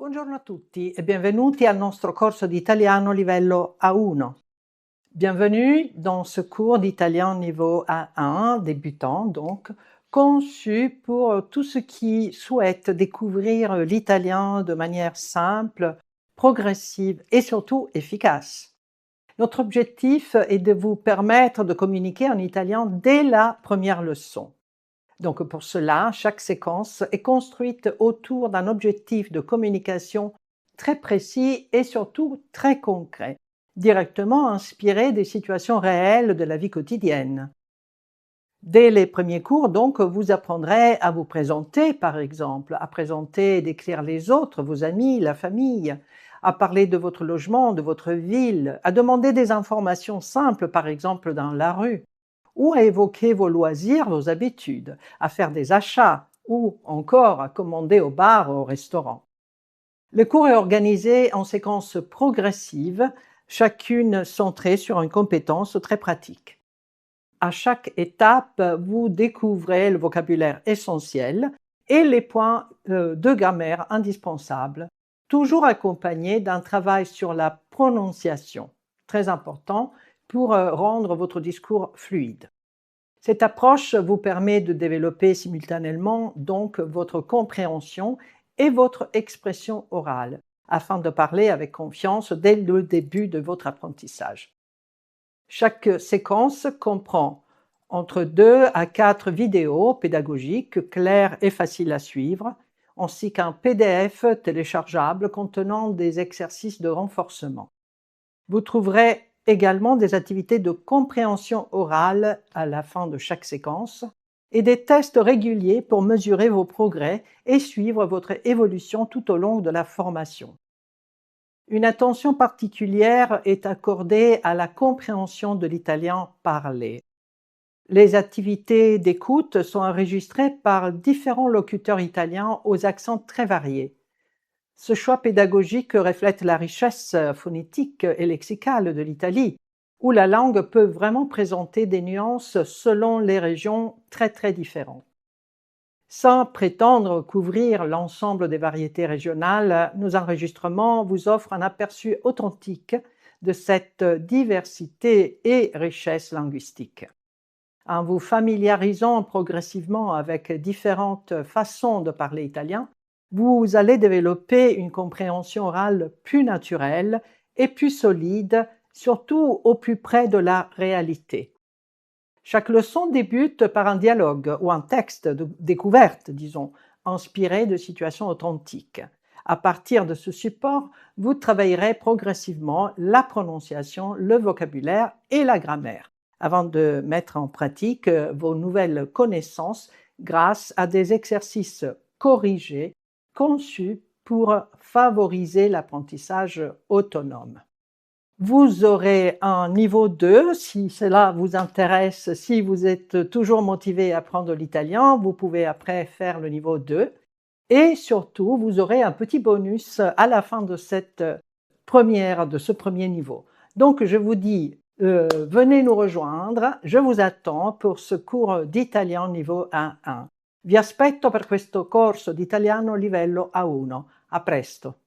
Buongiorno a tutti e benvenuti al nostro corso di italiano livello A1. Bienvenue dans ce cours d'italien niveau A1, débutant donc, conçu pour tous ceux qui souhaitent découvrir l'italien de manière simple, progressive et surtout efficace. Notre objectif est de vous permettre de communiquer en italien dès la première leçon. Donc pour cela, chaque séquence est construite autour d'un objectif de communication très précis et surtout très concret, directement inspiré des situations réelles de la vie quotidienne. Dès les premiers cours, donc, vous apprendrez à vous présenter, par exemple, à présenter et décrire les autres, vos amis, la famille, à parler de votre logement, de votre ville, à demander des informations simples, par exemple dans la rue, ou à évoquer vos loisirs, vos habitudes, à faire des achats ou encore à commander au bar ou au restaurant. Le cours est organisé en séquences progressives, chacune centrée sur une compétence très pratique. À chaque étape, vous découvrez le vocabulaire essentiel et les points de grammaire indispensables, toujours accompagnés d'un travail sur la prononciation, très important, pour rendre votre discours fluide. Cette approche vous permet de développer simultanément donc votre compréhension et votre expression orale, afin de parler avec confiance dès le début de votre apprentissage. Chaque séquence comprend entre 2 à 4 vidéos pédagogiques claires et faciles à suivre, ainsi qu'un PDF téléchargeable contenant des exercices de renforcement. Vous trouverez également des activités de compréhension orale à la fin de chaque séquence et des tests réguliers pour mesurer vos progrès et suivre votre évolution tout au long de la formation. Une attention particulière est accordée à la compréhension de l'italien parlé. Les activités d'écoute sont enregistrées par différents locuteurs italiens aux accents très variés. Ce choix pédagogique reflète la richesse phonétique et lexicale de l'Italie, où la langue peut vraiment présenter des nuances selon les régions très différentes. Sans prétendre couvrir l'ensemble des variétés régionales, nos enregistrements vous offrent un aperçu authentique de cette diversité et richesse linguistique. En vous familiarisant progressivement avec différentes façons de parler italien, vous allez développer une compréhension orale plus naturelle et plus solide, surtout au plus près de la réalité. Chaque leçon débute par un dialogue ou un texte de découverte, disons, inspiré de situations authentiques. À partir de ce support, vous travaillerez progressivement la prononciation, le vocabulaire et la grammaire, avant de mettre en pratique vos nouvelles connaissances grâce à des exercices corrigés conçus pour favoriser l'apprentissage autonome. Vous aurez un niveau 2, si cela vous intéresse, si vous êtes toujours motivé à apprendre l'italien, vous pouvez après faire le niveau 2. Et surtout, vous aurez un petit bonus à la fin de ce premier niveau. Donc, je vous dis, venez nous rejoindre, je vous attends pour ce cours d'italien niveau A1. Vi aspetto per questo corso di italiano livello A1. A presto!